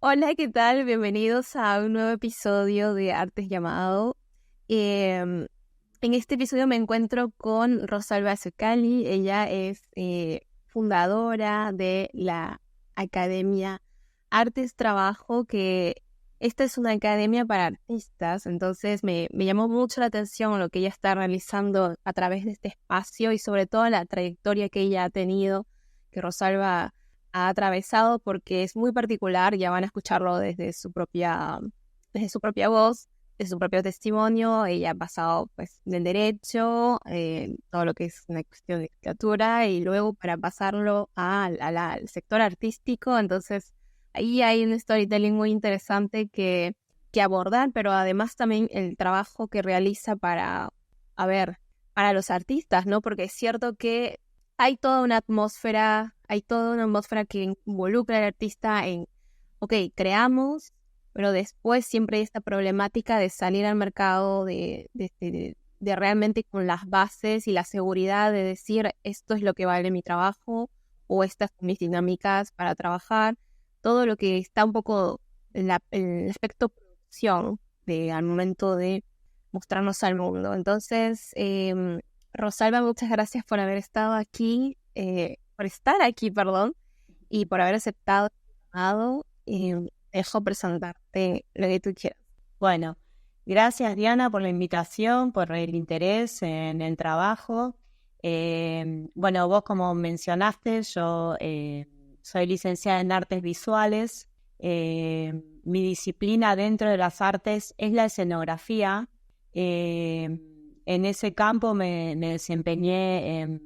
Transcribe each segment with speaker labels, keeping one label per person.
Speaker 1: Hola, ¿qué tal? Bienvenidos a un nuevo episodio de Artes Llamado. En este episodio me encuentro con Rosalba Zuccalli. Ella es fundadora de la Academia Artes Trabajo, que esta es una academia para artistas. Entonces me llamó mucho la atención lo que ella está realizando a través de este espacio y sobre todo la trayectoria que ella ha tenido, que Rosalba ha atravesado, porque es muy particular. Ya van a escucharlo desde su propia voz, de su propio testimonio. Ella ha pasado pues del derecho, todo lo que es una cuestión de literatura, y luego para pasarlo al sector artístico. Entonces ahí hay un storytelling muy interesante que abordar, pero además también el trabajo que realiza a ver, para los artistas, ¿no? Porque es cierto que hay toda una atmósfera que involucra al artista en, ok, creamos, pero después siempre hay esta problemática de salir al mercado, de realmente con las bases y la seguridad de decir esto es lo que vale mi trabajo o estas son mis dinámicas para trabajar, todo lo que está un poco en el aspecto producción al momento de mostrarnos al mundo. Entonces, Rosalba, muchas gracias por haber estado aquí, por estar aquí, perdón, y por haber aceptado el llamado. Dejo presentarte lo que tú quieras.
Speaker 2: Bueno, gracias Diana por la invitación, por el interés en el trabajo. Bueno, vos como mencionaste, yo soy licenciada en artes visuales. Mi disciplina dentro de las artes es la escenografía. En ese campo me desempeñé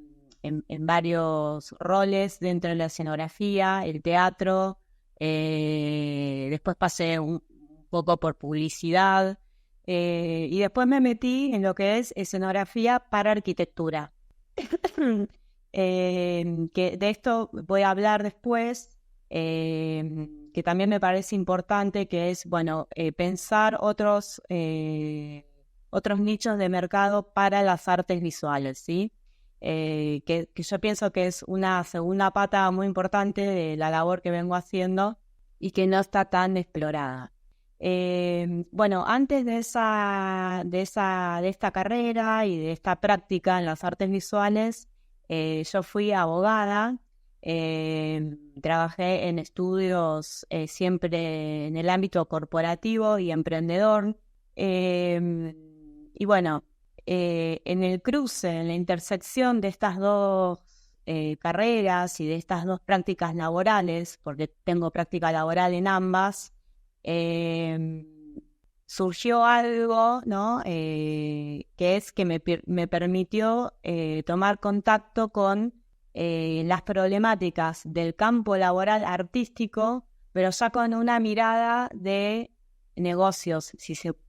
Speaker 2: en varios roles dentro de la escenografía, el teatro. Después pasé un poco por publicidad, y después me metí en lo que es escenografía para arquitectura. Que de esto voy a hablar después, que también me parece importante, que es, bueno, pensar otros nichos de mercado para las artes visuales, ¿sí? Que yo pienso que es una segunda pata muy importante de la labor que vengo haciendo y que no está tan explorada. Bueno, antes de esta carrera y de esta práctica en las artes visuales, yo fui abogada. Trabajé en estudios, siempre en el ámbito corporativo y emprendedor. Y bueno, en el cruce, en la intersección de estas dos carreras y de estas dos prácticas laborales, porque tengo práctica laboral en ambas, eh, surgió algo, ¿no? Que es que me permitió tomar contacto con las problemáticas del campo laboral artístico, pero ya con una mirada de negocios,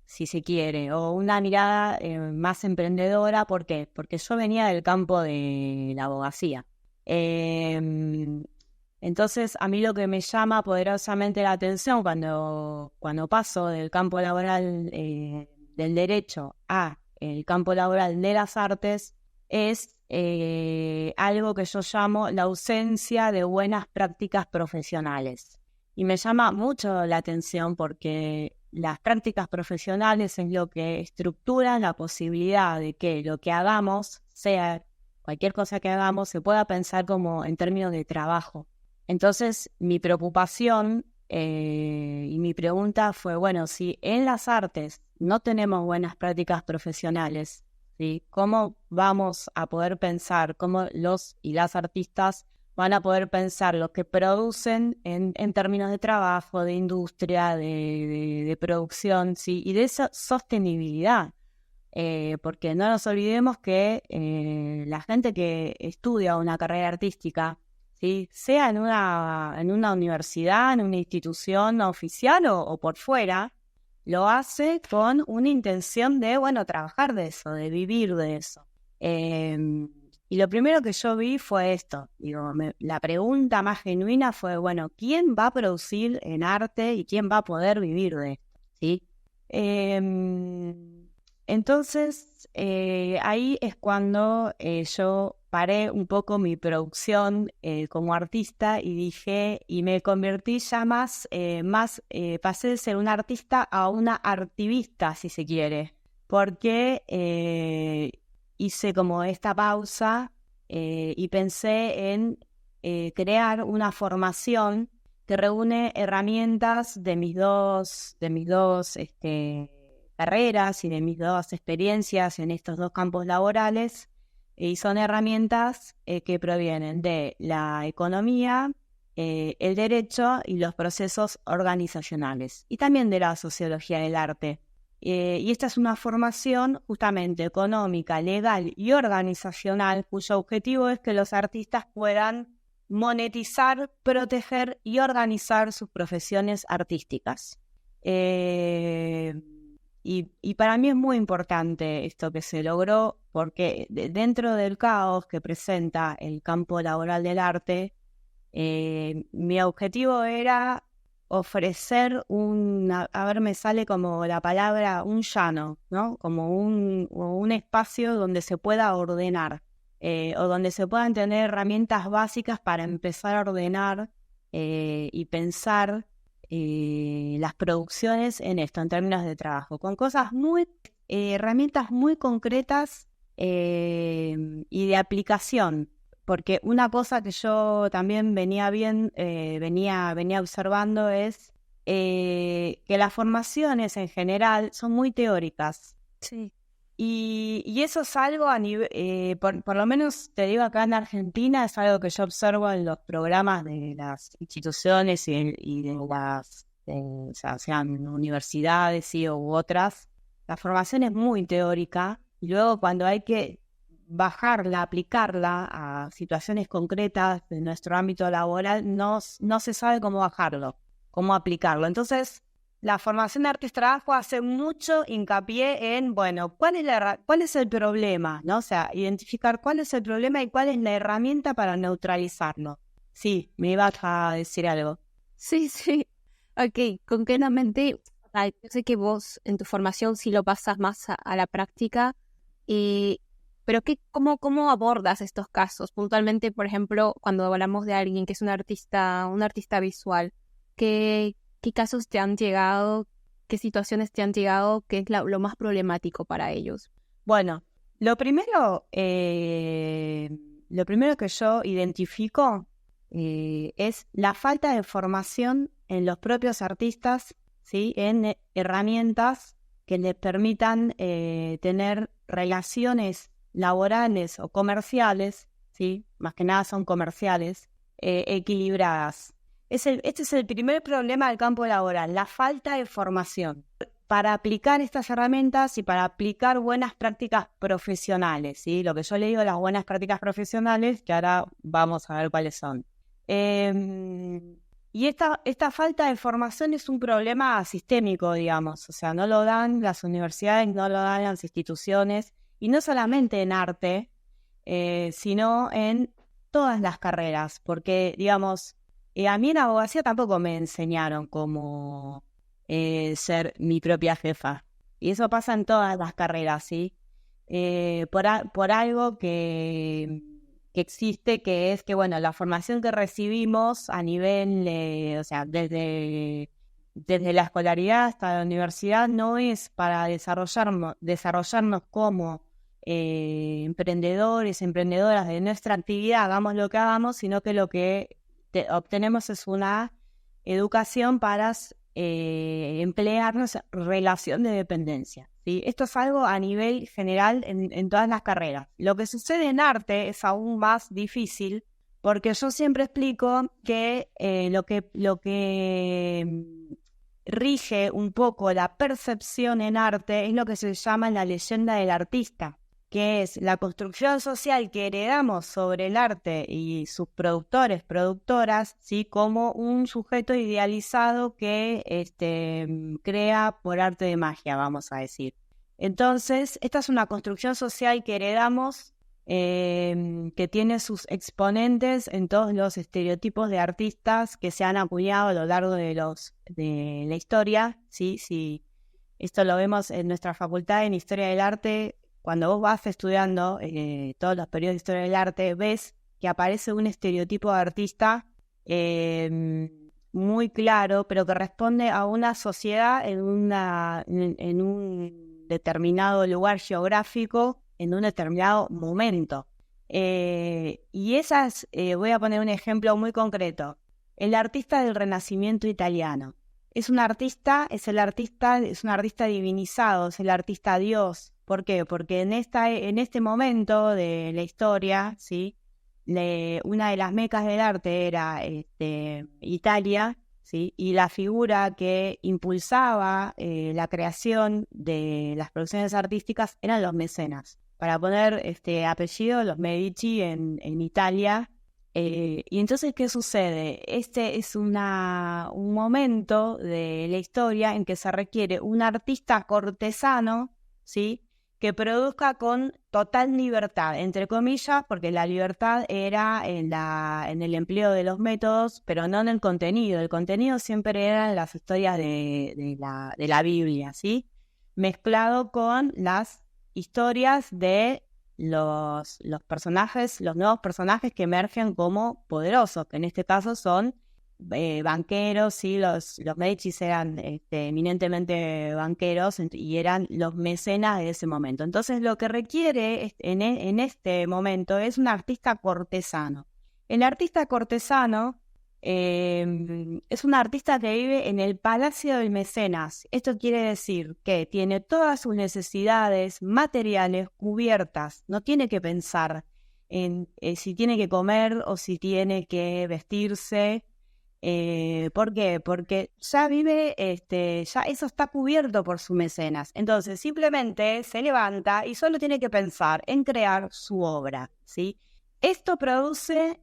Speaker 2: si se quiere, o una mirada más emprendedora. ¿Por qué? Porque yo venía del campo de la abogacía. Entonces, a mí lo que me llama poderosamente la atención cuando paso del campo laboral del derecho a el campo laboral de las artes es algo que yo llamo la ausencia de buenas prácticas profesionales. Y me llama mucho la atención porque las prácticas profesionales es lo que estructura la posibilidad de que lo que hagamos, sea cualquier cosa que hagamos, se pueda pensar como en términos de trabajo. Entonces, mi preocupación y mi pregunta fue, bueno, si en las artes no tenemos buenas prácticas profesionales, ¿sí? ¿Cómo vamos a poder pensar, cómo los y las artistas van a poder pensar lo que producen en términos de trabajo, de industria, de producción, ¿sí? Y de esa sostenibilidad? Porque no nos olvidemos que la gente que estudia una carrera artística, ¿sí? Sea en una universidad, en una institución oficial o por fuera, lo hace con una intención de, bueno, trabajar de eso, de vivir de eso. Y lo primero que yo vi fue esto. Digo, la pregunta más genuina fue, bueno, ¿quién va a producir en arte y quién va a poder vivir de esto? ¿Sí? Entonces, ahí es cuando yo paré un poco mi producción como artista y dije, y me convertí ya pasé de ser una artista a una artivista, si se quiere, porque hice como esta pausa y pensé en crear una formación que reúne herramientas de mis dos carreras y de mis dos experiencias en estos dos campos laborales, y son herramientas que provienen de la economía, el derecho y los procesos organizacionales, y también de la sociología del arte. Y esta es una formación justamente económica, legal y organizacional, cuyo objetivo es que los artistas puedan monetizar, proteger y organizar sus profesiones artísticas. Y para mí es muy importante esto que se logró, porque dentro del caos que presenta el campo laboral del arte, mi objetivo era ofrecer me sale como la palabra, un llano, ¿no? Como un espacio donde se pueda ordenar, o donde se puedan tener herramientas básicas para empezar a ordenar y pensar las producciones en términos de trabajo, con herramientas muy concretas y de aplicación. Porque una cosa que yo también venía observando es que las formaciones en general son muy teóricas.
Speaker 1: Sí.
Speaker 2: Y eso es algo a nivel, por lo menos te digo acá en Argentina, es algo que yo observo en los programas de las instituciones y de las, o sea, sean universidades u otras. La formación es muy teórica y luego cuando hay que bajarla, aplicarla a situaciones concretas de nuestro ámbito laboral, no se sabe cómo bajarlo, cómo aplicarlo. Entonces, la formación de artes trabajo hace mucho hincapié en, bueno, ¿cuál es el problema? ¿No? O sea, identificar cuál es el problema y cuál es la herramienta para neutralizarlo. Sí, me ibas a decir algo.
Speaker 1: Sí. Ok, concretamente, yo sé que vos en tu formación sí lo pasas más a la práctica, pero ¿cómo abordas estos casos? Puntualmente, por ejemplo, cuando hablamos de alguien que es un artista visual, ¿qué casos te han llegado? ¿Qué situaciones te han llegado? ¿Qué es lo más problemático para ellos?
Speaker 2: Bueno, lo primero que yo identifico es la falta de formación en los propios artistas, ¿sí? En herramientas que les permitan tener relaciones laborales o comerciales, ¿sí? Más que nada son comerciales, equilibradas. Este es el primer problema del campo laboral, la falta de formación para aplicar estas herramientas y para aplicar buenas prácticas profesionales, ¿sí? Lo que yo le digo las buenas prácticas profesionales, que ahora vamos a ver cuáles son. Y esta falta de formación es un problema sistémico, digamos, o sea, no lo dan las universidades, no lo dan las instituciones, y no solamente en arte, sino en todas las carreras, porque, digamos, a mí en abogacía tampoco me enseñaron cómo ser mi propia jefa. Y eso pasa en todas las carreras, ¿sí? Por algo que existe, que es que, bueno, la formación que recibimos a nivel, o sea, desde la escolaridad hasta la universidad, no es para desarrollarnos como emprendedores, emprendedoras de nuestra actividad, hagamos lo que hagamos, sino que lo que obtenemos es una educación para emplearnos en relación de dependencia, ¿sí? Esto es algo a nivel general en todas las carreras. Lo que sucede en arte es aún más difícil, porque yo siempre explico que lo que rige un poco la percepción en arte es lo que se llama la leyenda del artista, que es la construcción social que heredamos sobre el arte y sus productores, productoras, ¿sí? Como un sujeto idealizado que crea por arte de magia, vamos a decir. Entonces, esta es una construcción social que heredamos, que tiene sus exponentes en todos los estereotipos de artistas que se han acuñado a lo largo de la historia, ¿sí? Si esto lo vemos en nuestra facultad en Historia del Arte, cuando vos vas estudiando todos los periodos de historia del arte, ves que aparece un estereotipo de artista muy claro, pero que responde a una sociedad en un determinado lugar geográfico, en un determinado momento. Y esas, voy a poner un ejemplo muy concreto. El artista del Renacimiento italiano. Es un artista divinizado, es el artista Dios. ¿Por qué? Porque en este momento de la historia, ¿sí? Una de las mecas del arte era Italia, ¿sí? Y la figura que impulsaba la creación de las producciones artísticas eran los mecenas. Para poner apellido, los Medici en Italia. Y entonces, ¿qué sucede? Este es un momento de la historia en que se requiere un artista cortesano, ¿sí? Que produzca con total libertad, entre comillas, porque la libertad era en el empleo de los métodos, pero no en el contenido. El contenido siempre eran las historias de la Biblia, ¿sí? Mezclado con las historias de los personajes, los nuevos personajes que emergen como poderosos, que en este caso son banqueros, ¿sí? Los Medici eran eminentemente banqueros y eran los mecenas de ese momento. Entonces lo que requiere en este momento es un artista cortesano. El artista cortesano es un artista que vive en el palacio del mecenas. Esto quiere decir que tiene todas sus necesidades materiales cubiertas. No tiene que pensar en si tiene que comer o si tiene que vestirse. ¿Por qué? Porque ya vive, ya eso está cubierto por su mecenas. Entonces simplemente se levanta y solo tiene que pensar en crear su obra, ¿sí? Esto produce...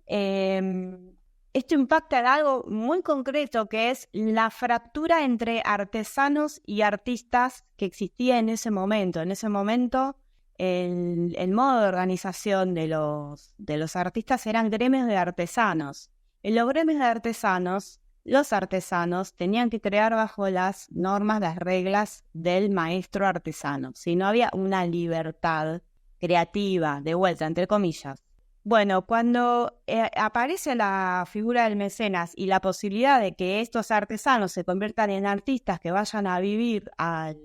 Speaker 2: Esto impacta en algo muy concreto, que es la fractura entre artesanos y artistas que existía en ese momento. En ese momento, el modo de organización de los artistas eran gremios de artesanos. En los gremios de artesanos, los artesanos tenían que crear bajo las normas, las reglas del maestro artesano. Si no había una libertad creativa, de vuelta, entre comillas. Bueno, cuando aparece la figura del mecenas y la posibilidad de que estos artesanos se conviertan en artistas que vayan a vivir al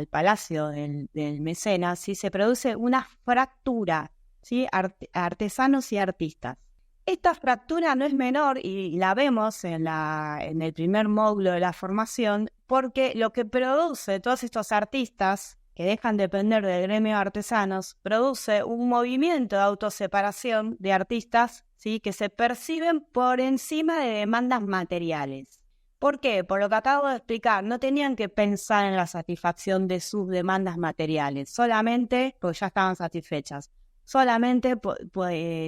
Speaker 2: palacio del mecenas, ¿sí? Se produce una fractura, ¿sí? Artesanos y artistas. Esta fractura no es menor y la vemos en el primer módulo de la formación, porque lo que produce todos estos artistas que dejan de depender del gremio de artesanos, produce un movimiento de autoseparación de artistas, ¿sí? Que se perciben por encima de demandas materiales. ¿Por qué? Por lo que acabo de explicar, no tenían que pensar en la satisfacción de sus demandas materiales, solamente, porque ya estaban satisfechas, solamente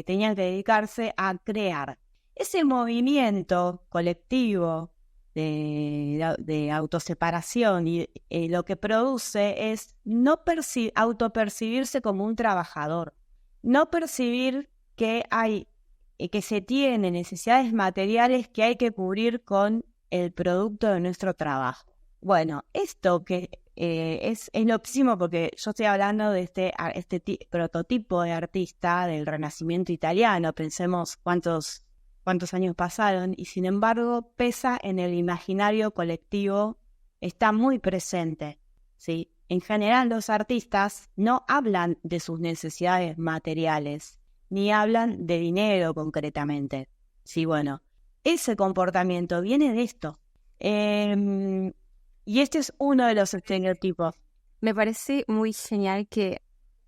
Speaker 2: tenían que dedicarse a crear. Ese movimiento colectivo de autoseparación y lo que produce es no autopercibirse como un trabajador, no percibir que que se tienen necesidades materiales que hay que cubrir con el producto de nuestro trabajo. Bueno, esto que es loquísimo, porque yo estoy hablando de este prototipo de artista del Renacimiento italiano. Pensemos cuántos años pasaron, y sin embargo pesa en el imaginario colectivo, está muy presente, ¿sí? En general los artistas no hablan de sus necesidades materiales, ni hablan de dinero concretamente. Sí, bueno, ese comportamiento viene de esto. Y este es uno de los estereotipos.
Speaker 1: Me parece muy genial que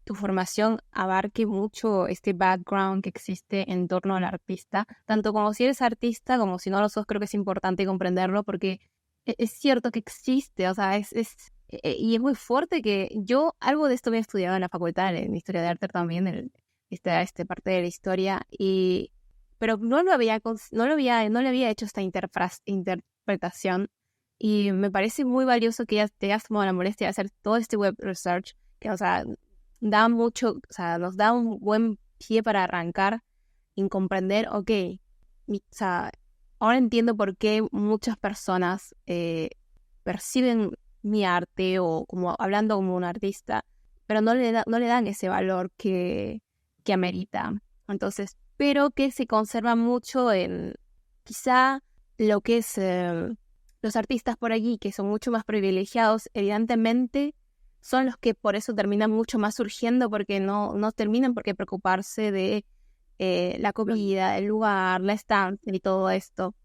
Speaker 1: tu formación abarque mucho este background que existe en torno al artista, tanto como si eres artista como si no lo sos. Creo que es importante comprenderlo porque es cierto que existe, o sea, y es muy fuerte que yo algo de esto había estudiado en la facultad, en Historia de Arte también, esta parte de la historia, pero no le había hecho esta interpretación, y me parece muy valioso que ya te hayas tomado la molestia de hacer todo este web research, que, o sea, nos da un buen pie para arrancar y comprender, o sea, ahora entiendo por qué muchas personas perciben mi arte o como hablando como un artista pero no le dan ese valor que amerita. Entonces, pero que se conserva mucho en quizá lo que es los artistas por allí, que son mucho más privilegiados, evidentemente son los que por eso terminan mucho más surgiendo, porque no terminan por qué preocuparse de la comida, el lugar, la estancia y todo esto.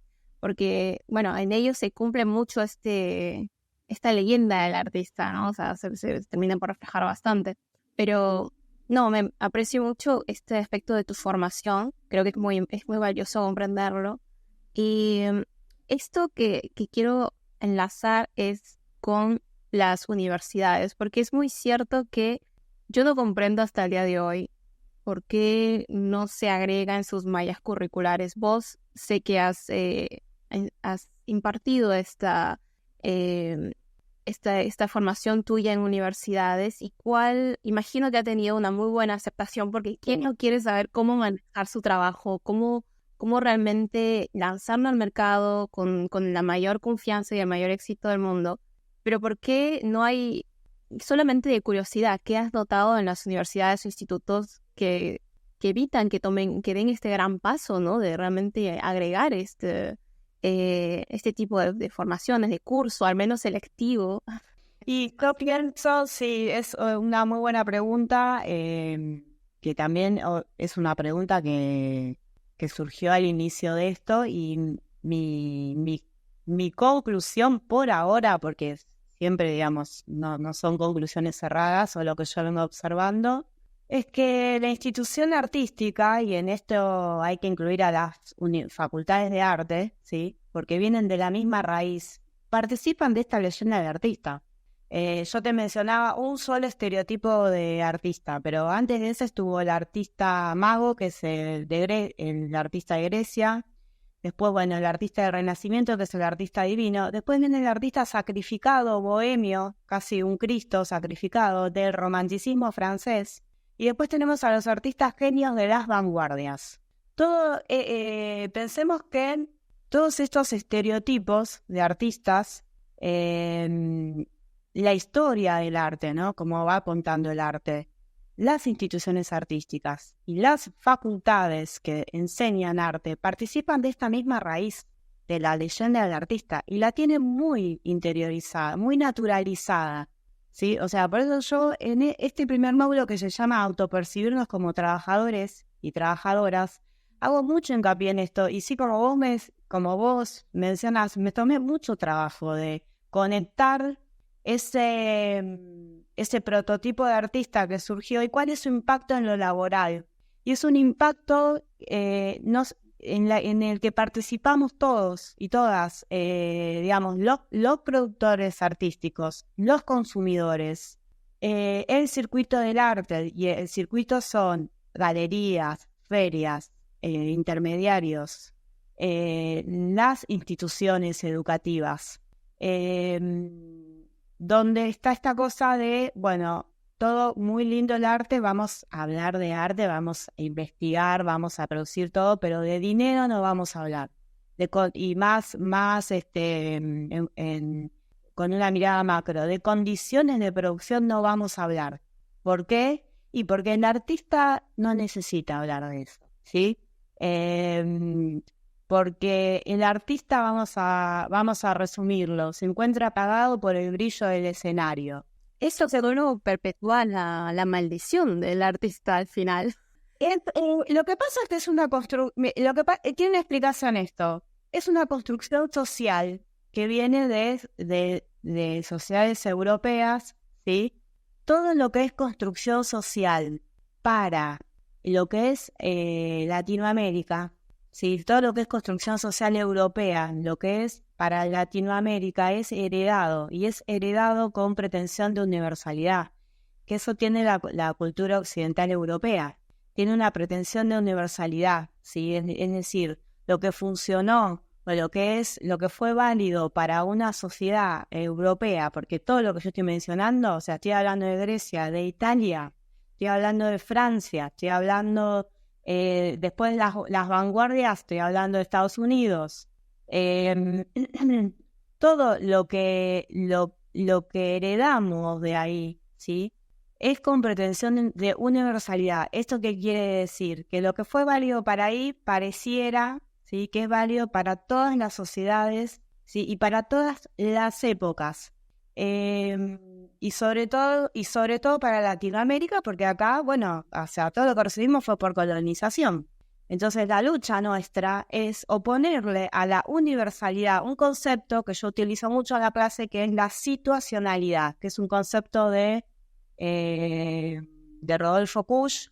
Speaker 1: Porque, bueno, en ellos se cumple mucho esta leyenda del artista, ¿no? O sea, se terminan por reflejar bastante. Pero no, me aprecio mucho este aspecto de tu formación. Creo que es muy valioso comprenderlo. Y esto que quiero enlazar es con las universidades, porque es muy cierto que yo no comprendo hasta el día de hoy por qué no se agrega en sus mallas curriculares. Vos sé que has impartido esta formación tuya en universidades, y imagino que ha tenido una muy buena aceptación, porque ¿quién no quiere saber cómo manejar su trabajo, cómo realmente lanzarlo al mercado con la mayor confianza y el mayor éxito del mundo? Pero ¿por qué no hay, solamente de curiosidad, qué has notado en las universidades o institutos que evitan que den este gran paso, ¿no? De realmente agregar este tipo de formaciones, de curso, al menos selectivo?
Speaker 2: Y yo pienso, sí, es una muy buena pregunta, que también es una pregunta que surgió al inicio de esto, y mi conclusión por ahora, porque siempre, digamos, no son conclusiones cerradas o lo que yo vengo observando, es que la institución artística, y en esto hay que incluir a las facultades de arte, ¿sí? Porque vienen de la misma raíz, participan de esta leyenda del artista. Yo te mencionaba un solo estereotipo de artista, pero antes de ese estuvo el artista mago, que es el artista de Grecia. Después, bueno, el artista del Renacimiento, que es el artista divino. Después viene el artista sacrificado, bohemio, casi un Cristo sacrificado, del romanticismo francés. Y después tenemos a los artistas genios de las vanguardias. Pensemos que en todos estos estereotipos de artistas, la historia del arte, ¿no? Cómo va apuntando el arte, las instituciones artísticas y las facultades que enseñan arte participan de esta misma raíz de la leyenda del artista, y la tienen muy interiorizada, muy naturalizada, ¿sí? O sea, por eso yo en este primer módulo, que se llama autopercibirnos como trabajadores y trabajadoras, hago mucho hincapié en esto. Y sí, como vos mencionas, me tomé mucho trabajo de conectar ese prototipo de artista que surgió y cuál es su impacto en lo laboral. Y es un impacto en el que participamos todos y todas, digamos, los productores artísticos, los consumidores, el circuito del arte. Y el circuito son galerías, ferias, intermediarios, las instituciones educativas, donde está esta cosa de, bueno, todo muy lindo el arte, vamos a hablar de arte, vamos a investigar, vamos a producir todo, pero de dinero no vamos a hablar. Y más con una mirada macro, de condiciones de producción no vamos a hablar. ¿Por qué? Y porque el artista no necesita hablar de eso, ¿sí? Porque el artista, vamos a resumirlo, se encuentra apagado por el brillo del escenario.
Speaker 1: Eso seguro perpetúa la maldición del artista al final.
Speaker 2: Lo que pasa es que es una construcción, tiene una explicación esto, es una construcción social que viene de sociedades europeas, ¿sí? Todo lo que es construcción social para lo que es Latinoamérica, ¿sí? Todo lo que es construcción social europea, lo que es para Latinoamérica, es heredado, y es heredado con pretensión de universalidad, que eso tiene la cultura occidental europea, tiene una pretensión de universalidad, ¿sí? Es decir, lo que funcionó o lo que fue válido para una sociedad europea, porque todo lo que yo estoy mencionando, o sea, estoy hablando de Grecia, de Italia, estoy hablando de Francia, estoy hablando después de las vanguardias, estoy hablando de Estados Unidos. Todo lo que heredamos de ahí, ¿sí? es con pretensión de universalidad. ¿Esto qué quiere decir? Que lo que fue válido para ahí pareciera, ¿sí?, que es válido para todas las sociedades, ¿sí?, y para todas las épocas. Y sobre todo para Latinoamérica, porque acá, bueno, o sea, todo lo que recibimos fue por colonización. Entonces la lucha nuestra es oponerle a la universalidad un concepto que yo utilizo mucho en la clase, que es la situacionalidad, que es un concepto de Rodolfo Kusch,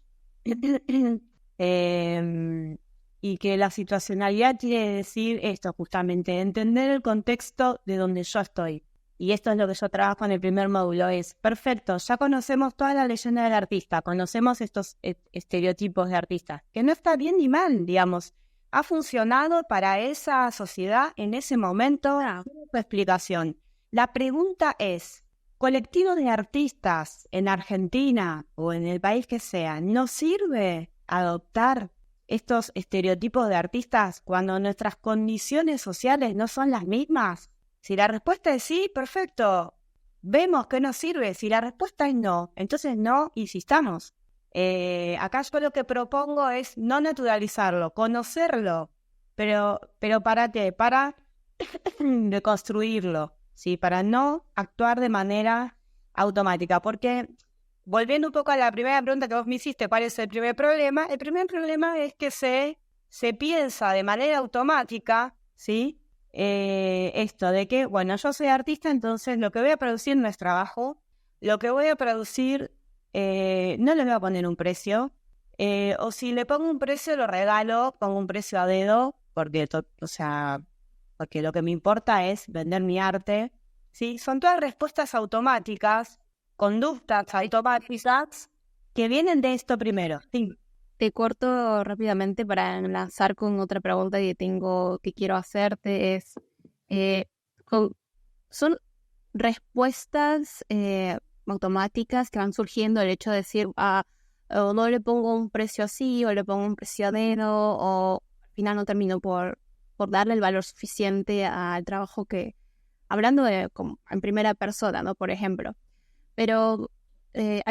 Speaker 2: y que la situacionalidad quiere decir esto justamente, entender el contexto de donde yo estoy. Y esto es lo que yo trabajo en el primer módulo, es perfecto, ya conocemos toda la leyenda del artista, conocemos estos estereotipos de artistas, que no está bien ni mal, digamos, ha funcionado para esa sociedad en ese momento, su explicación. La pregunta es, colectivo de artistas en Argentina o en el país que sea, ¿no sirve adoptar estos estereotipos de artistas cuando nuestras condiciones sociales no son las mismas? Si la respuesta es sí, perfecto, vemos que nos sirve. Si la respuesta es no, entonces no insistamos. Acá yo lo que propongo es no naturalizarlo, conocerlo, pero ¿para qué? Para deconstruirlo, ¿sí? Para no actuar de manera automática, porque volviendo un poco a la primera pregunta que vos me hiciste, ¿cuál es el primer problema? El primer problema es que se piensa de manera automática, ¿sí?, esto de que, bueno, yo soy artista, entonces lo que voy a producir no es trabajo, lo que voy a producir no le voy a poner un precio, o si le pongo un precio lo regalo, pongo un precio a dedo, porque lo que me importa es vender mi arte, ¿sí? Son todas respuestas automáticas, conductas automáticas que vienen de esto primero, sí.
Speaker 1: Te corto rápidamente para enlazar con otra pregunta que quiero hacerte. Son respuestas automáticas que van surgiendo el hecho de decir, o no le pongo un precio así, o le pongo un precio a dedo, o al final no termino por darle el valor suficiente al trabajo hablando como en primera persona, ¿no? Por ejemplo, pero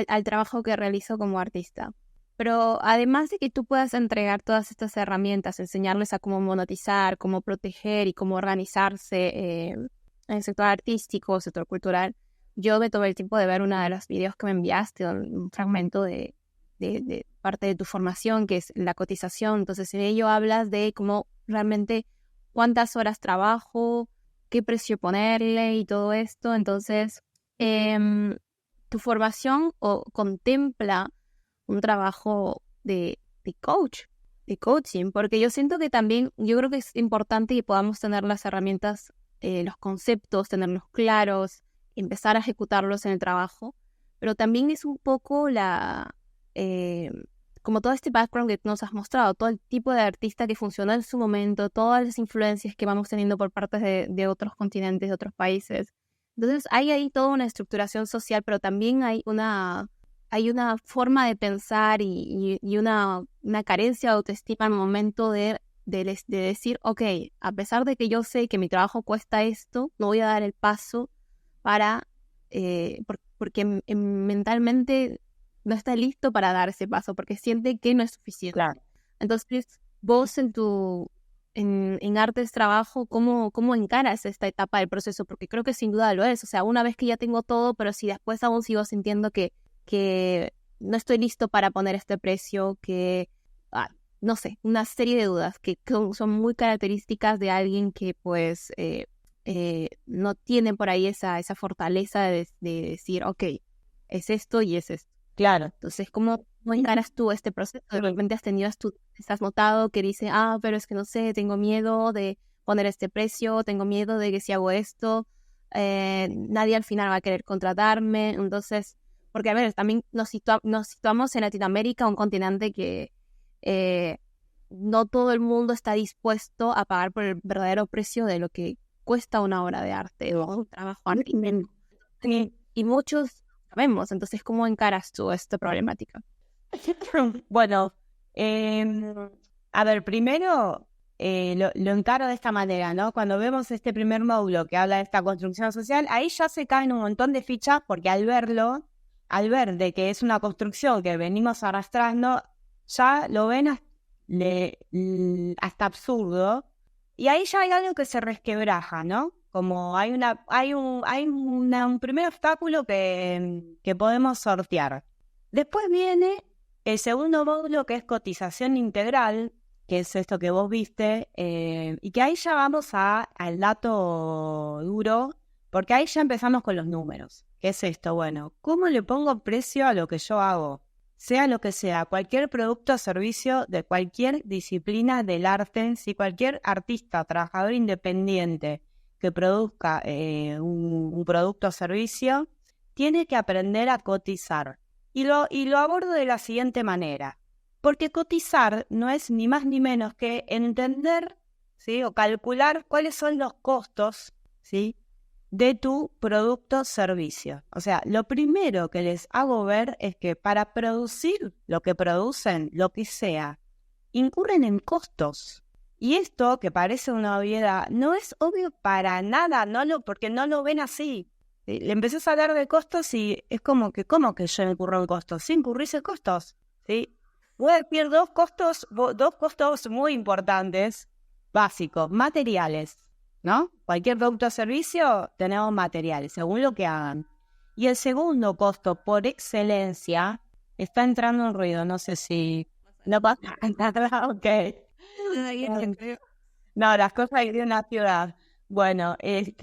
Speaker 1: al trabajo que realizo como artista. Pero además de que tú puedas entregar todas estas herramientas, enseñarles a cómo monetizar, cómo proteger y cómo organizarse en el sector artístico, sector cultural, yo me tomé el tiempo de ver uno de los videos que me enviaste, un fragmento de parte de tu formación, que es la cotización. Entonces en ello hablas de cómo realmente cuántas horas trabajo, qué precio ponerle y todo esto. Entonces tu formación contempla un trabajo de coaching, porque yo siento que también, yo creo que es importante que podamos tener las herramientas, los conceptos, tenerlos claros, empezar a ejecutarlos en el trabajo, pero también es un poco como todo este background que nos has mostrado, todo el tipo de artista que funcionó en su momento, todas las influencias que vamos teniendo por parte de otros continentes, de otros países. Entonces hay ahí toda una estructuración social, pero también hay una forma de pensar y una carencia de autoestima al momento de decir, ok, a pesar de que yo sé que mi trabajo cuesta esto, no voy a dar el paso porque mentalmente no está listo para dar ese paso, porque siente que no es suficiente.
Speaker 2: Claro.
Speaker 1: Entonces, vos en Artes Trabajo, ¿cómo encaras esta etapa del proceso? Porque creo que sin duda lo es. O sea, una vez que ya tengo todo, pero si después aún sigo sintiendo que no estoy listo para poner este precio, no sé, una serie de dudas que son muy características de alguien que pues no tiene por ahí esa fortaleza de decir, ok, es esto y es esto.
Speaker 2: Claro.
Speaker 1: Entonces, ¿cómo encaras tú este proceso? De repente has notado que dice, pero es que no sé, tengo miedo de poner este precio, tengo miedo de que si hago esto, nadie al final va a querer contratarme. Entonces, porque a ver, también nos situamos en Latinoamérica, un continente que no todo el mundo está dispuesto a pagar por el verdadero precio de lo que cuesta una obra de arte o un trabajo artístico. Y muchos sabemos. Entonces, ¿cómo encaras tú esta problemática?
Speaker 2: Bueno, a ver, primero lo encaro de esta manera, ¿no? Cuando vemos este primer módulo que habla de esta construcción social, ahí ya se caen un montón de fichas porque al verlo al ver de que es una construcción que venimos arrastrando, ya lo ven hasta absurdo, y ahí ya hay algo que se resquebraja, ¿no? Como hay un primer obstáculo que podemos sortear. Después viene el segundo módulo, que es cotización integral, que es esto que vos viste, y que ahí ya vamos al dato duro, porque ahí ya empezamos con los números. ¿Qué es esto? Bueno, ¿cómo le pongo precio a lo que yo hago? Sea lo que sea, cualquier producto o servicio de cualquier disciplina del arte, si cualquier artista, trabajador independiente que produzca un producto o servicio, tiene que aprender a cotizar. Y lo abordo de la siguiente manera. Porque cotizar no es ni más ni menos que entender, ¿sí?, o calcular cuáles son los costos, ¿sí?, de tu producto o servicio. O sea, lo primero que les hago ver es que para producir lo que producen, lo que sea, incurren en costos. Y esto, que parece una obviedad, no es obvio para nada, porque no lo ven así. Le empezás a hablar de costos y es como que yo incurro en costos. Sí, incurrís en costos, ¿sí? Voy a decir dos costos muy importantes, básicos, materiales, ¿no? Cualquier producto o servicio tenemos materiales, según lo que hagan. Y el segundo costo, por excelencia, está entrando en ruido, no sé si... No pasa nada, ok. No, las cosas de una ciudad. Bueno, el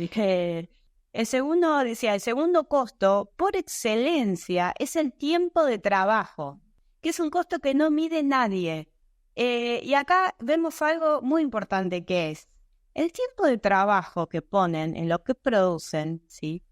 Speaker 2: segundo costo, por excelencia, es el tiempo de trabajo, que es un costo que no mide nadie. Y acá vemos algo muy importante, que es el tiempo de trabajo que ponen en lo que producen, ¿sí?,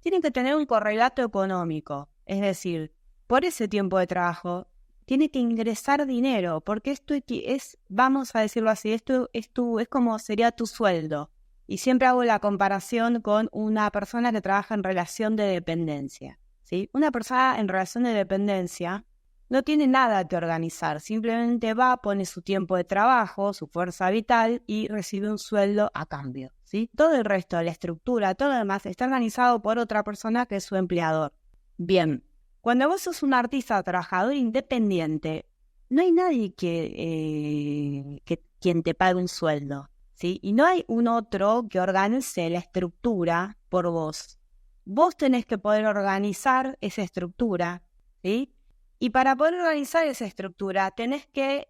Speaker 2: tienen que tener un correlato económico. Es decir, por ese tiempo de trabajo tiene que ingresar dinero, porque esto es, vamos a decirlo así, esto es como sería tu sueldo. Y siempre hago la comparación con una persona que trabaja en relación de dependencia, ¿sí? Una persona en relación de dependencia no tiene nada que organizar, simplemente va, pone su tiempo de trabajo, su fuerza vital y recibe un sueldo a cambio, ¿sí? Todo el resto de la estructura, todo lo demás está organizado por otra persona que es su empleador. Bien, cuando vos sos un artista trabajador independiente, no hay nadie quien te pague un sueldo, ¿sí? Y no hay un otro que organice la estructura por vos. Vos tenés que poder organizar esa estructura, ¿sí? Y para poder organizar esa estructura tenés que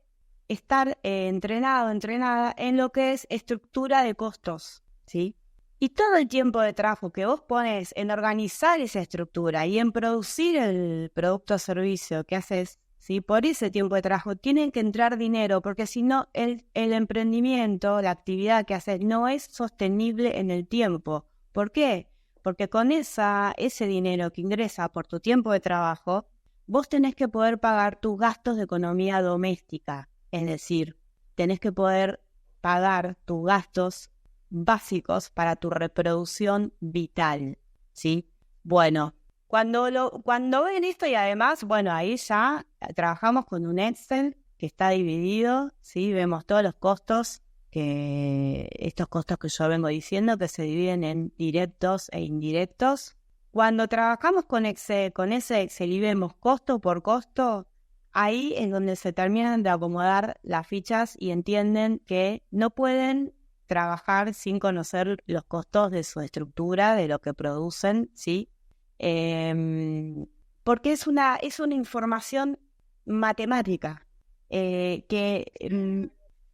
Speaker 2: estar entrenada en lo que es estructura de costos, ¿sí? Y todo el tiempo de trabajo que vos pones en organizar esa estructura y en producir el producto o servicio que haces, ¿sí?, por ese tiempo de trabajo tiene que entrar dinero, porque si no el emprendimiento, la actividad que haces no es sostenible en el tiempo. ¿Por qué? Porque con ese dinero que ingresa por tu tiempo de trabajo, vos tenés que poder pagar tus gastos de economía doméstica, es decir, tenés que poder pagar tus gastos básicos para tu reproducción vital, ¿sí? Bueno, cuando ven esto, y además, bueno, ahí ya trabajamos con un Excel que está dividido, ¿sí? Vemos todos los costos, estos costos que yo vengo diciendo, que se dividen en directos e indirectos. Cuando trabajamos con ese Excel y vemos costo por costo, ahí es donde se terminan de acomodar las fichas y entienden que no pueden trabajar sin conocer los costos de su estructura, de lo que producen, ¿sí? Porque es una información matemática.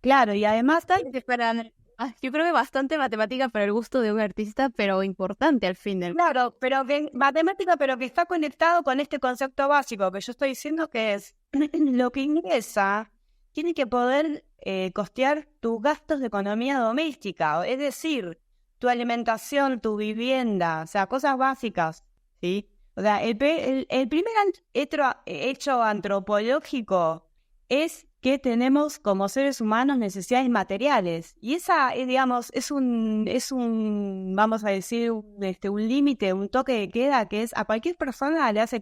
Speaker 2: Claro, y además...
Speaker 1: Yo creo que bastante matemática para el gusto de un artista, pero importante al fin del...
Speaker 2: Claro, pero matemática, pero que está conectado con este concepto básico que yo estoy diciendo, que es lo que ingresa tiene que poder costear tus gastos de economía doméstica, es decir, tu alimentación, tu vivienda, o sea, cosas básicas, ¿sí? O sea, el primer hecho antropológico es que tenemos como seres humanos necesidades materiales, y esa, digamos, es un vamos a decir, un límite, un toque de queda, que es a cualquier persona le hace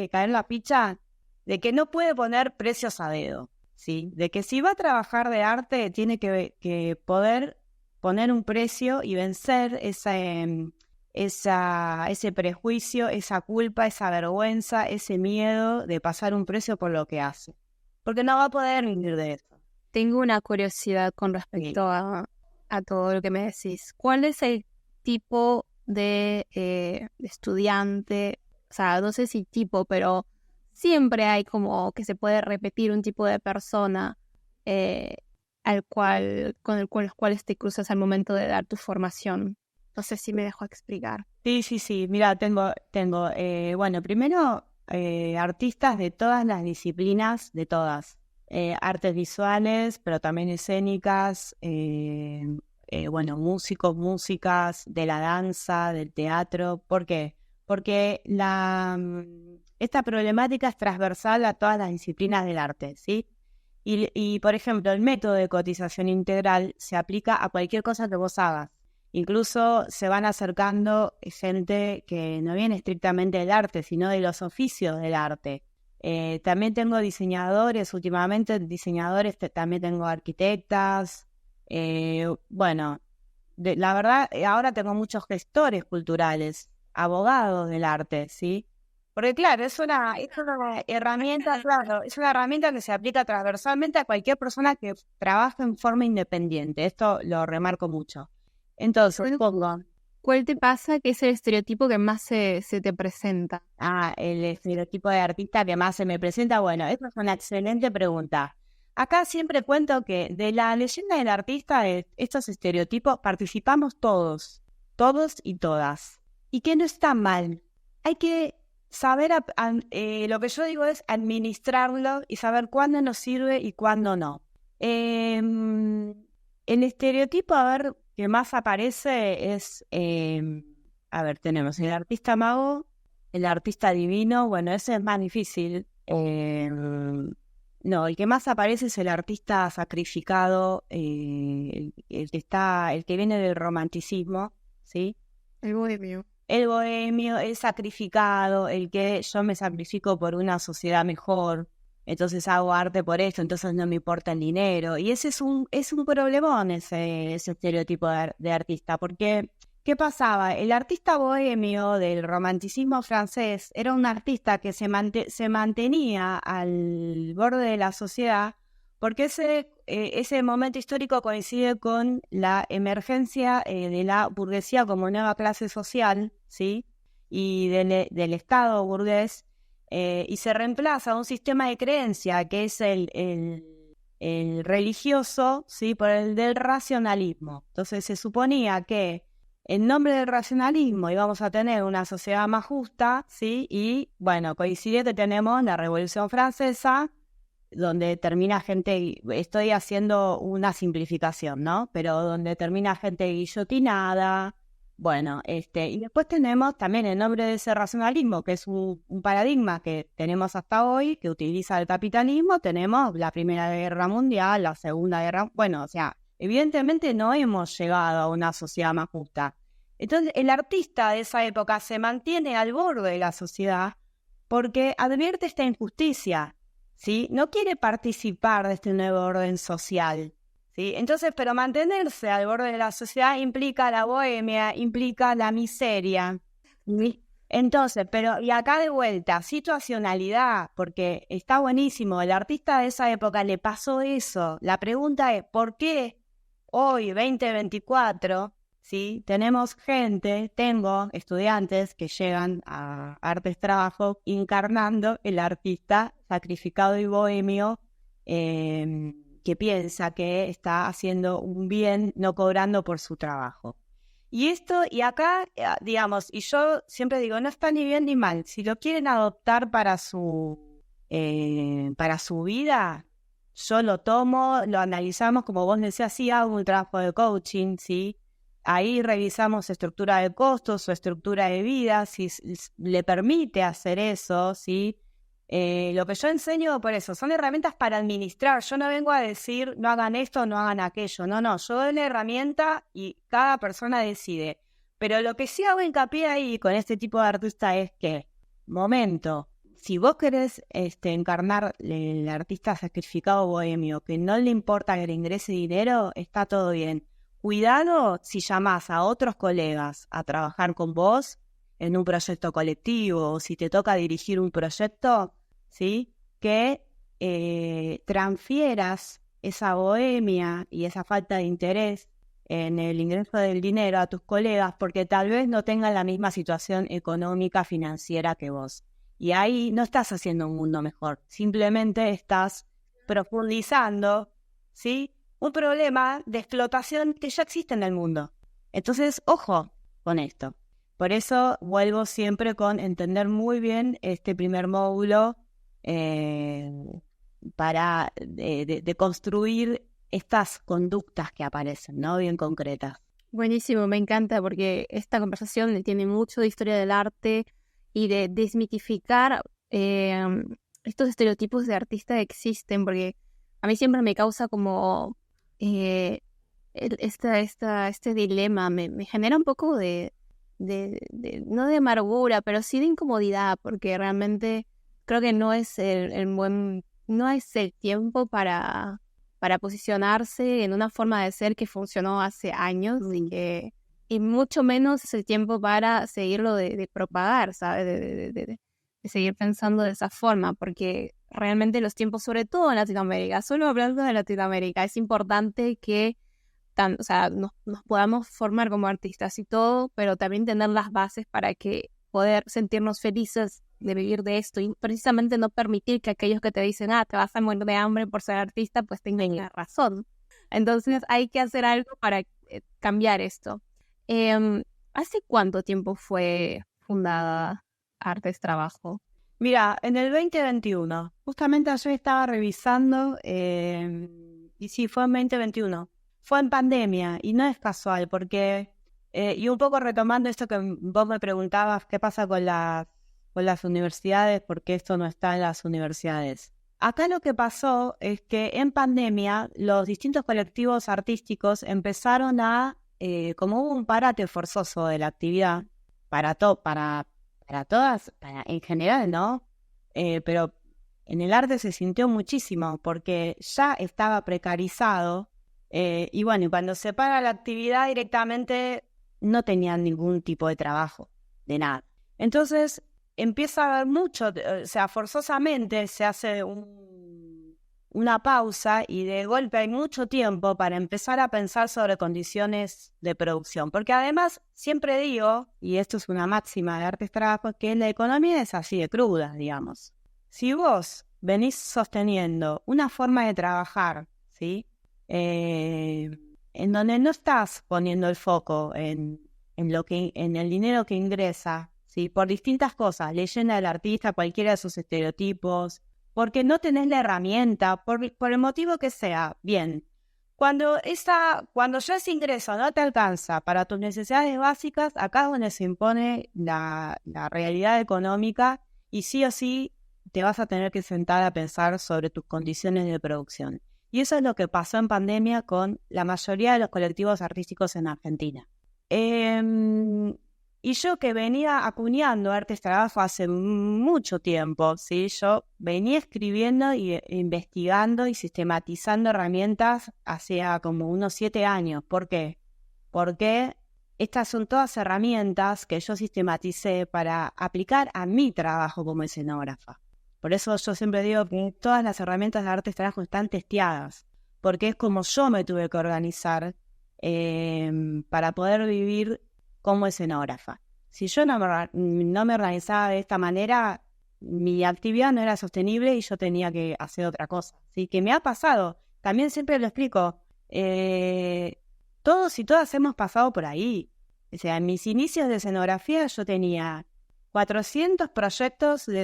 Speaker 2: caer la picha de que no puede poner precios a dedo, ¿sí? De que si va a trabajar de arte tiene que poder poner un precio y vencer ese prejuicio, esa culpa, esa vergüenza, ese miedo de pasar un precio por lo que hace. Porque no va a poder vivir de eso.
Speaker 1: Tengo una curiosidad con respecto a todo lo que me decís. ¿Cuál es el tipo de estudiante? O sea, no sé si tipo, pero siempre hay como que se puede repetir un tipo de persona con los cuales te cruzas al momento de dar tu formación. No sé si me dejo explicar.
Speaker 2: Sí. Mira, tengo bueno, primero artistas de todas las disciplinas, de todas. Artes visuales, pero también escénicas, bueno, músicos, músicas, de la danza, del teatro. ¿Por qué? Porque esta problemática es transversal a todas las disciplinas del arte, ¿sí? Y, por ejemplo, el método de cotización integral se aplica a cualquier cosa que vos hagas. Incluso se van acercando gente que no viene estrictamente del arte, sino de los oficios del arte. También tengo diseñadores, últimamente diseñadores, también tengo arquitectas. Bueno, la verdad, ahora tengo muchos gestores culturales, abogados del arte, ¿sí? Porque claro, es una herramienta, claro, es una herramienta que se aplica transversalmente a cualquier persona que trabaja en forma independiente. Esto lo remarco mucho. Entonces,
Speaker 1: ¿cuál te pasa que es el estereotipo que más se te presenta?
Speaker 2: El estereotipo de artista que más se me presenta, bueno, esa es una excelente pregunta. Acá siempre cuento que de la leyenda del artista, de estos estereotipos, participamos todos y todas. Y que no está mal. Hay que saber, lo que yo digo es administrarlo y saber cuándo nos sirve y cuándo no. El estereotipo, a ver, que más aparece es, tenemos el artista mago, el artista divino, bueno, ese es más difícil. No, el que más aparece es el artista sacrificado, el que viene del romanticismo, ¿sí?
Speaker 1: El bohemio.
Speaker 2: El bohemio, el sacrificado, el que yo me sacrifico por una sociedad mejor, entonces hago arte por esto, entonces no me importa el dinero. Y ese es un problemón, ese estereotipo de artista, porque ¿qué pasaba? El artista bohemio del romanticismo francés era un artista que se mantenía al borde de la sociedad porque ese momento histórico coincide con la emergencia de la burguesía como nueva clase social, ¿sí? Y del Estado burgués, y se reemplaza un sistema de creencia que es el religioso, ¿sí? Por el del racionalismo. Entonces se suponía que en nombre del racionalismo íbamos a tener una sociedad más justa, ¿sí? Y bueno, coincide que tenemos la Revolución Francesa, donde termina gente, estoy haciendo una simplificación, ¿no? Pero donde termina gente guillotinada, bueno, y después tenemos también en nombre de ese racionalismo, que es un paradigma que tenemos hasta hoy, que utiliza el capitalismo, tenemos la Primera Guerra Mundial, la Segunda Guerra, bueno, o sea, evidentemente no hemos llegado a una sociedad más justa. Entonces, el artista de esa época se mantiene al borde de la sociedad porque advierte esta injusticia, ¿sí? No quiere participar de este nuevo orden social, ¿sí? Entonces, pero mantenerse al borde de la sociedad implica la bohemia, implica la miseria, ¿sí? Entonces, y acá de vuelta, situacionalidad, porque está buenísimo, el artista de esa época le pasó eso. La pregunta es, ¿por qué hoy, 2024, ¿sí? Tengo estudiantes que llegan a Artes Trabajo encarnando el artista sacrificado y bohemio que piensa que está haciendo un bien no cobrando por su trabajo? Y acá, digamos, y yo siempre digo, no está ni bien ni mal. Si lo quieren adoptar para su vida, yo lo tomo, lo analizamos, como vos decías, sí, hago un trabajo de coaching, ¿sí? Ahí revisamos estructura de costos o estructura de vida, si le permite hacer eso, ¿sí? Lo que yo enseño, por eso, son herramientas para administrar. Yo no vengo a decir, no hagan esto, no hagan aquello. No, yo doy la herramienta y cada persona decide. Pero lo que sí hago hincapié ahí con este tipo de artista es que, momento, si vos querés encarnar el artista sacrificado bohemio, que no le importa que le ingrese dinero, está todo bien. cuidado si llamás a otros colegas a trabajar con vos en un proyecto colectivo o si te toca dirigir un proyecto, ¿sí? Que transfieras esa bohemia y esa falta de interés en el ingreso del dinero a tus colegas porque tal vez no tengan la misma situación económica, financiera que vos. Y ahí no estás haciendo un mundo mejor, simplemente estás profundizando, ¿sí? Un problema de explotación que ya existe en el mundo. Entonces, ojo con esto. Por eso vuelvo siempre con entender muy bien este primer módulo para de construir estas conductas que aparecen, ¿no? Bien concretas.
Speaker 1: Buenísimo, me encanta porque esta conversación tiene mucho de historia del arte y de desmitificar estos estereotipos de artista que existen, porque a mí siempre me causa como este dilema, me genera un poco no de amargura, pero sí de incomodidad, porque realmente creo que no es no es el tiempo para posicionarse en una forma de ser que funcionó hace años y mucho menos es el tiempo para seguirlo de propagar, ¿sabes? De seguir pensando de esa forma, porque realmente los tiempos, sobre todo en Latinoamérica, solo hablando de Latinoamérica, es importante que o sea, nos podamos formar como artistas y todo, pero también tener las bases para que poder sentirnos felices de vivir de esto y precisamente no permitir que aquellos que te dicen, te vas a morir de hambre por ser artista, pues tengan razón. Entonces hay que hacer algo para cambiar esto. ¿Hace cuánto tiempo fue fundada Artes Trabajo?
Speaker 2: Mira, en el 2021, justamente ayer estaba revisando, y sí, fue en 2021. Fue en pandemia y no es casual porque, y un poco retomando esto que vos me preguntabas, ¿qué pasa con las universidades? ¿Por qué esto no está en las universidades? Acá lo que pasó es que en pandemia los distintos colectivos artísticos empezaron como hubo un parate forzoso de la actividad para todas, en general, ¿no? Pero en el arte se sintió muchísimo porque ya estaba precarizado. Y bueno, cuando se para la actividad directamente no tenían ningún tipo de trabajo, de nada. Entonces empieza a haber mucho, o sea, forzosamente se hace una pausa y de golpe hay mucho tiempo para empezar a pensar sobre condiciones de producción. Porque además siempre digo, y esto es una máxima de Artes Trabajo, que la economía es así de cruda, digamos. Si vos venís sosteniendo una forma de trabajar, ¿sí? En donde no estás poniendo el foco en el dinero que ingresa, ¿sí? Por distintas cosas, leyenda del artista, cualquiera de sus estereotipos, porque no tenés la herramienta, por el motivo que sea, bien. Cuando ya ese ingreso no te alcanza para tus necesidades básicas, acá es donde se impone la realidad económica y sí o sí te vas a tener que sentar a pensar sobre tus condiciones de producción. Y eso es lo que pasó en pandemia con la mayoría de los colectivos artísticos en Argentina. Y yo que venía acuñando Artes Trabajo hace mucho tiempo, ¿sí? Yo venía escribiendo e investigando y sistematizando herramientas hacía como unos 7 años. ¿Por qué? Porque estas son todas herramientas que yo sistematicé para aplicar a mi trabajo como escenógrafa. Por eso yo siempre digo que todas las herramientas de Artes Trabajo están testeadas, porque es como yo me tuve que organizar para poder vivir como escenógrafa. Si yo no me organizaba de esta manera, mi actividad no era sostenible y yo tenía que hacer otra cosa. Así que me ha pasado, también siempre lo explico, todos y todas hemos pasado por ahí. O sea, en mis inicios de escenografía yo tenía 400 proyectos de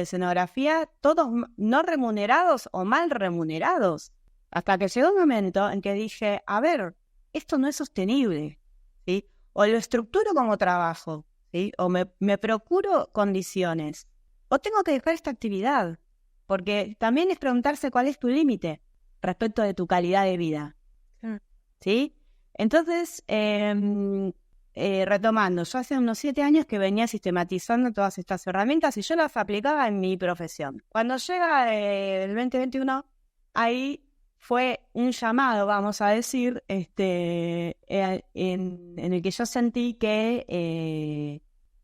Speaker 2: escenografía, todos no remunerados o mal remunerados. Hasta que llegó un momento en que dije, a ver, esto no es sostenible, ¿sí? O lo estructuro como trabajo, ¿sí? O me procuro condiciones. O tengo que dejar esta actividad. Porque también es preguntarse cuál es tu límite respecto de tu calidad de vida, ¿sí? Entonces, retomando, yo hace unos 7 años que venía sistematizando todas estas herramientas y yo las aplicaba en mi profesión. Cuando llega el 2021, ahí fue un llamado, vamos a decir, en el que yo sentí que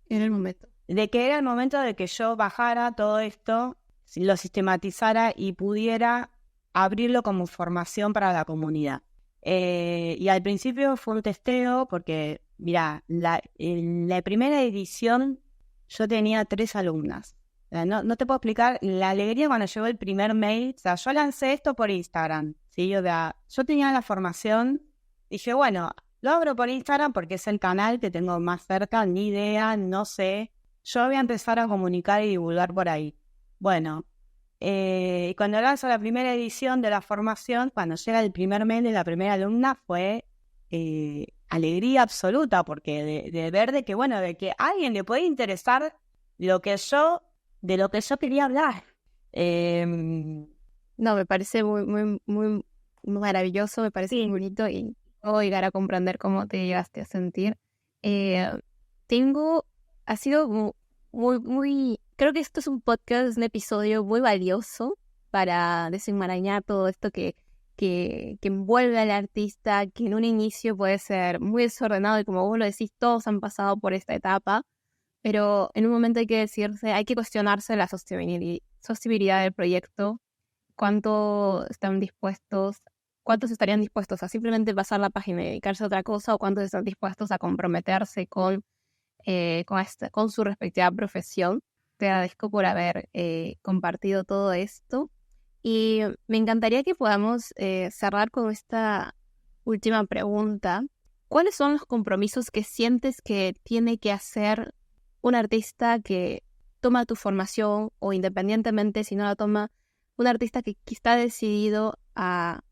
Speaker 1: Era el momento.
Speaker 2: de que era el momento de que yo bajara todo esto, lo sistematizara y pudiera abrirlo como formación para la comunidad. Y al principio fue un testeo porque, mira, en la primera edición yo tenía 3 alumnas. No te puedo explicar la alegría cuando llegó el primer mail. O sea, yo lancé esto por Instagram, ¿sí? Yo tenía la formación, dije, bueno, lo abro por Instagram porque es el canal que tengo más cerca, ni idea, no sé. Yo voy a empezar a comunicar y divulgar por ahí. Bueno, y cuando lanzo la primera edición de la formación, cuando llega el primer mail de la primera alumna, fue alegría absoluta, porque de ver de que, bueno, de que a alguien le puede interesar de lo que yo quería hablar.
Speaker 1: No, me parece muy, muy, muy maravilloso, me parece muy bonito y puedo llegar a comprender cómo te llegaste a sentir. Ha sido muy, muy, creo que esto es un podcast, un episodio muy valioso para desenmarañar todo esto que envuelve al artista, que en un inicio puede ser muy desordenado y como vos lo decís, todos han pasado por esta etapa, pero en un momento hay que cuestionarse la sostenibilidad del proyecto, cuántos estarían dispuestos a simplemente pasar la página y dedicarse a otra cosa, o cuántos están dispuestos a comprometerse con su respectiva profesión. Te agradezco por haber compartido todo esto y me encantaría que podamos cerrar con esta última pregunta. ¿Cuáles son los compromisos que sientes que tiene que hacer un artista que toma tu formación, o independientemente si no la toma, un artista que está decidido a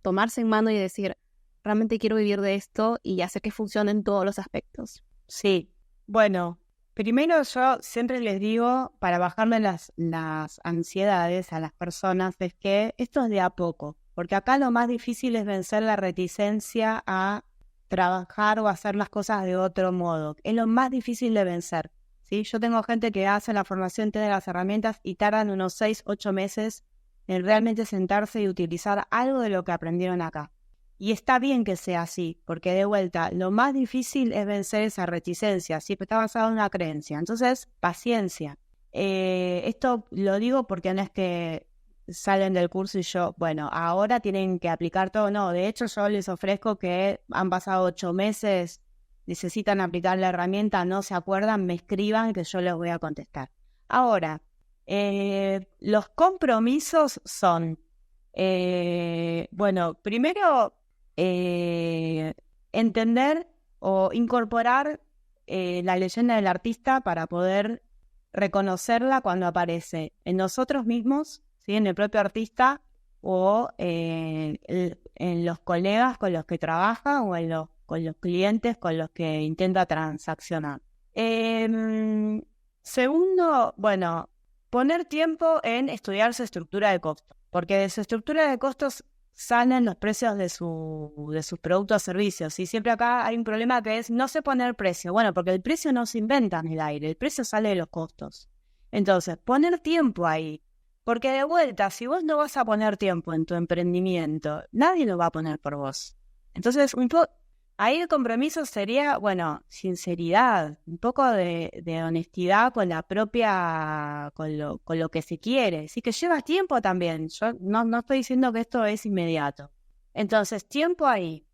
Speaker 1: tomarse en mano y decir, realmente quiero vivir de esto y hacer que funcione en todos los aspectos?
Speaker 2: Sí, bueno, primero yo siempre les digo, para bajarme las ansiedades a las personas, es que esto es de a poco, porque acá lo más difícil es vencer la reticencia a trabajar o hacer las cosas de otro modo. Es lo más difícil de vencer, ¿sí? Yo tengo gente que hace la formación, tiene las herramientas y tardan unos 6, 8 meses en realmente sentarse y utilizar algo de lo que aprendieron acá. Y está bien que sea así, porque de vuelta, lo más difícil es vencer esa reticencia, ¿sí? Está basado en una creencia. Entonces, paciencia. Esto lo digo porque no es que salen del curso y yo, bueno, ahora tienen que aplicar todo. No, de hecho yo les ofrezco que han pasado 8 meses, necesitan aplicar la herramienta, no se acuerdan, me escriban que yo les voy a contestar. Ahora, los compromisos son, bueno, primero entender o incorporar la leyenda del artista para poder reconocerla cuando aparece en nosotros mismos, ¿sí? En el propio artista o en los colegas con los que trabaja o con los clientes con los que intenta transaccionar. Segundo, bueno, poner tiempo en estudiar su estructura de costos, porque de su estructura de costos salen los precios de sus productos o servicios. Y siempre acá hay un problema que es no sé poner precio. Bueno, porque el precio no se inventa en el aire, el precio sale de los costos. Entonces, poner tiempo ahí. Porque de vuelta, si vos no vas a poner tiempo en tu emprendimiento, nadie lo va a poner por vos. Entonces, ahí el compromiso sería, bueno, sinceridad, un poco de honestidad con la propia, con lo que se quiere. Sí, que lleva tiempo también. Yo no estoy diciendo que esto es inmediato. Entonces, tiempo ahí.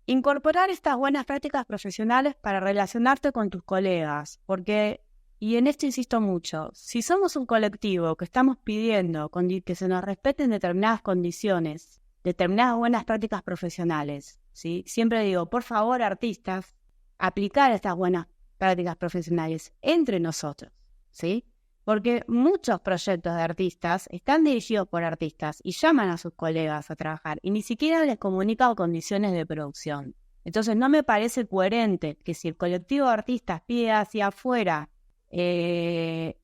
Speaker 2: Incorporar estas buenas prácticas profesionales para relacionarte con tus colegas, porque, y en esto insisto mucho, si somos un colectivo que estamos pidiendo que se nos respeten determinadas condiciones, determinadas buenas prácticas profesionales, ¿sí? Siempre digo, por favor, artistas, aplicar estas buenas prácticas profesionales entre nosotros, ¿sí? Porque muchos proyectos de artistas están dirigidos por artistas y llaman a sus colegas a trabajar y ni siquiera les comunican condiciones de producción. Entonces no me parece coherente que si el colectivo de artistas pide hacia afuera de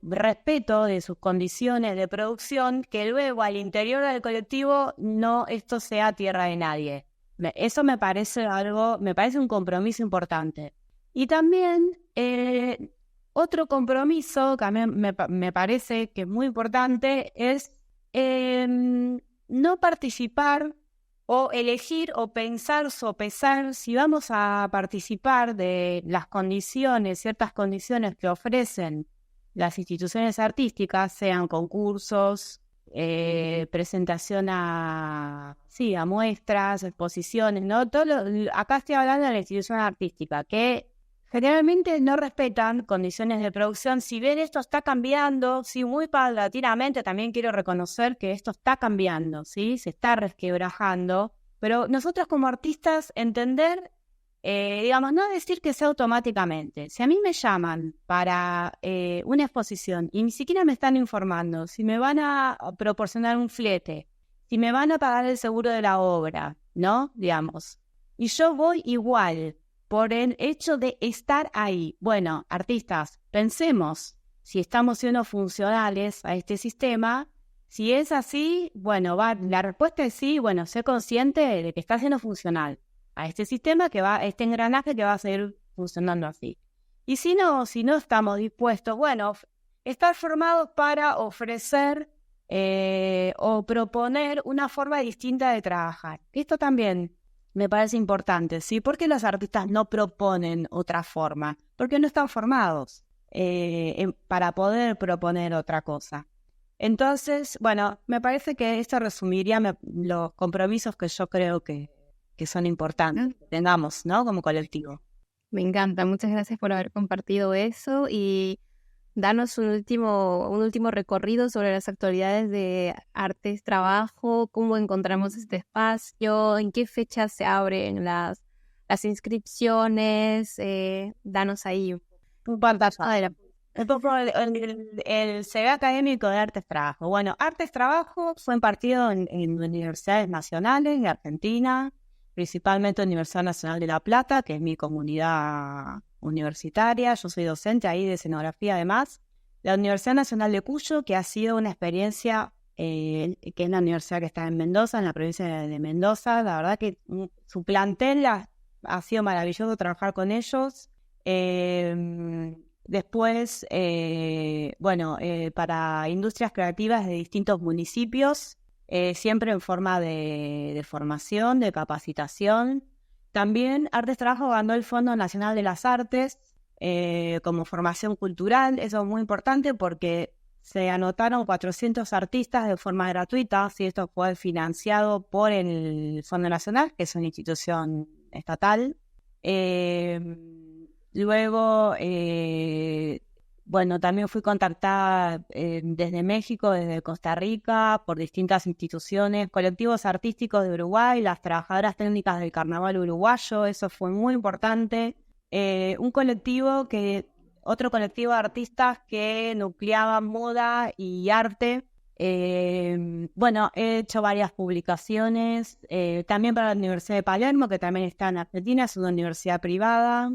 Speaker 2: respeto de sus condiciones de producción, que luego al interior del colectivo no esto sea tierra de nadie. Eso me parece un compromiso importante. Y también otro compromiso que a mí me parece que es muy importante es No participar o elegir o pensar, sopesar si vamos a participar de las condiciones, ciertas condiciones que ofrecen las instituciones artísticas, sean concursos, presentación a muestras, exposiciones, ¿no? Acá estoy hablando de la institución artística, que generalmente no respetan condiciones de producción. Si bien esto está cambiando, sí, muy paulatinamente, también quiero reconocer que esto está cambiando, ¿sí? Se está resquebrajando, pero nosotros como artistas entender, digamos, no decir que sea automáticamente. Si a mí me llaman para una exposición y ni siquiera me están informando, si me van a proporcionar un flete, si me van a pagar el seguro de la obra, ¿no? Digamos, y yo voy igual, por el hecho de estar ahí. Bueno, artistas, pensemos si estamos siendo funcionales a este sistema. Si es así, bueno, la respuesta es sí. Bueno, sé consciente de que está siendo funcional a este sistema, este engranaje que va a seguir funcionando así. Y si no estamos dispuestos, bueno, estar formados para ofrecer o proponer una forma distinta de trabajar. Esto también me parece importante, ¿sí? ¿Por qué los artistas no proponen otra forma? Porque no están formados para poder proponer otra cosa. Entonces, bueno, me parece que esto resumiría los compromisos que yo creo que son importantes, que tengamos, ¿no? Como colectivo.
Speaker 1: Me encanta, muchas gracias por haber compartido eso y darnos un último recorrido sobre las actualidades de Artes Trabajo, cómo encontramos este espacio, en qué fechas se abren las inscripciones, danos ahí
Speaker 2: un pantallazo. Un poco el CV académico de Artes Trabajo. Bueno, Artes Trabajo fue impartido en universidades nacionales de Argentina, principalmente Universidad Nacional de La Plata, que es mi comunidad universitaria. Yo soy docente ahí de escenografía además. La Universidad Nacional de Cuyo, que ha sido una experiencia, que es la universidad que está en Mendoza, en la provincia de Mendoza. La verdad que su plantel ha sido maravilloso trabajar con ellos. Después, para industrias creativas de distintos municipios, siempre en forma de formación, de capacitación. También Artes Trabajo ganó el Fondo Nacional de las Artes como formación cultural. Eso es muy importante porque se anotaron 400 artistas de forma gratuita. ¿Sí? Esto fue financiado por el Fondo Nacional, que es una institución estatal. Luego, también fui contactada desde México, desde Costa Rica, por distintas instituciones, colectivos artísticos de Uruguay, las trabajadoras técnicas del carnaval uruguayo. Eso fue muy importante. Otro colectivo de artistas que nucleaban moda y arte. He hecho varias publicaciones, también para la Universidad de Palermo, que también está en Argentina, es una universidad privada.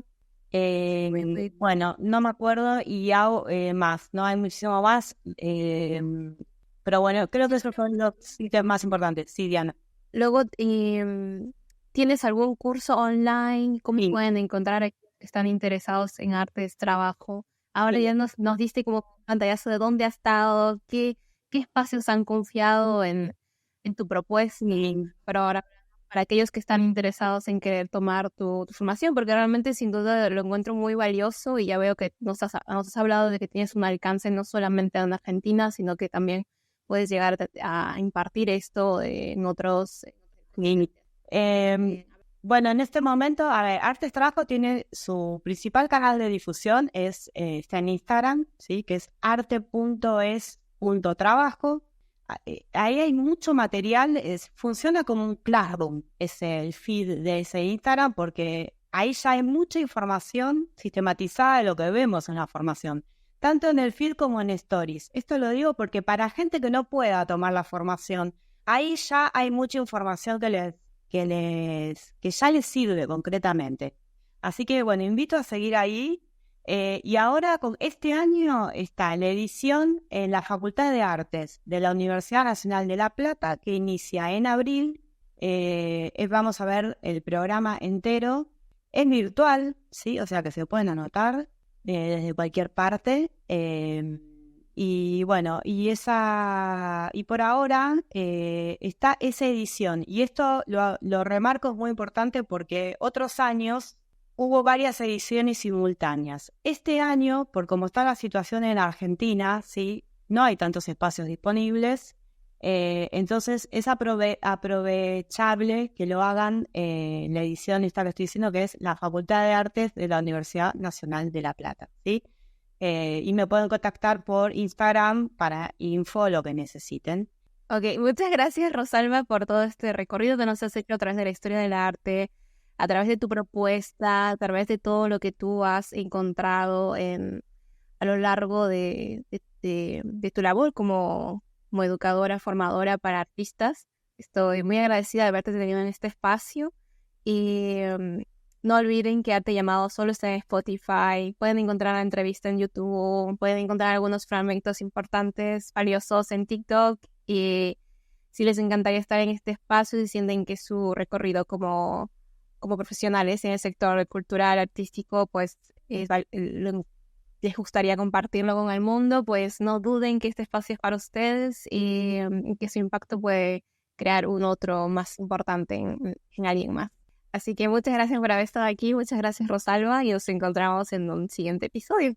Speaker 2: No me acuerdo y hago más, no hay muchísimo más, pero bueno, creo que esos son los sitios más importantes. Sí, Diana.
Speaker 1: Luego, ¿tienes algún curso online? ¿Cómo pueden encontrar a quienes están interesados en Artes Trabajo? Ahora ya nos diste como pantallazo de dónde has estado, qué espacios han confiado en tu propuesta, pero ahora para aquellos que están interesados en querer tomar tu formación, porque realmente sin duda lo encuentro muy valioso y ya veo que nos has hablado de que tienes un alcance no solamente en Argentina, sino que también puedes llegar a impartir esto en otros límites.
Speaker 2: En este momento, Artes Trabajo tiene su principal canal de difusión, está en Instagram, ¿sí? Que es arte.es.trabajo. Ahí hay mucho material, funciona como un classroom, es el feed de ese Instagram, porque ahí ya hay mucha información sistematizada de lo que vemos en la formación, tanto en el feed como en stories. Esto lo digo porque para gente que no pueda tomar la formación, ahí ya hay mucha información que ya les sirve concretamente. Así que invito a seguir ahí. Y ahora, con este año, está la edición en la Facultad de Artes de la Universidad Nacional de La Plata, que inicia en abril. Vamos a ver el programa entero. Es virtual, ¿sí? O sea que se pueden anotar desde cualquier parte. Y bueno, y por ahora está esa edición. Y esto lo remarco, es muy importante porque otros años hubo varias ediciones simultáneas. Este año, por cómo está la situación en Argentina, ¿sí? No hay tantos espacios disponibles. Entonces es aprovechable que lo hagan la edición esta que estoy diciendo, que es la Facultad de Artes de la Universidad Nacional de La Plata, ¿sí? Y me pueden contactar por Instagram para info, lo que necesiten.
Speaker 1: Ok, muchas gracias Rosalba por todo este recorrido que nos has hecho a través de la historia del arte, a través de tu propuesta, a través de todo lo que tú has encontrado a lo largo de tu labor como educadora, formadora para artistas. Estoy muy agradecida de haberte tenido en este espacio y no olviden que Arte Llamado solo está en Spotify. Pueden encontrar la entrevista en YouTube, pueden encontrar algunos fragmentos importantes, valiosos en TikTok. Y si les encantaría estar en este espacio y sienten que su recorrido como profesionales en el sector cultural, artístico, pues les gustaría compartirlo con el mundo, pues no duden que este espacio es para ustedes y que su impacto puede crear un otro más importante en alguien más. Así que muchas gracias por haber estado aquí, muchas gracias Rosalba y nos encontramos en un siguiente episodio.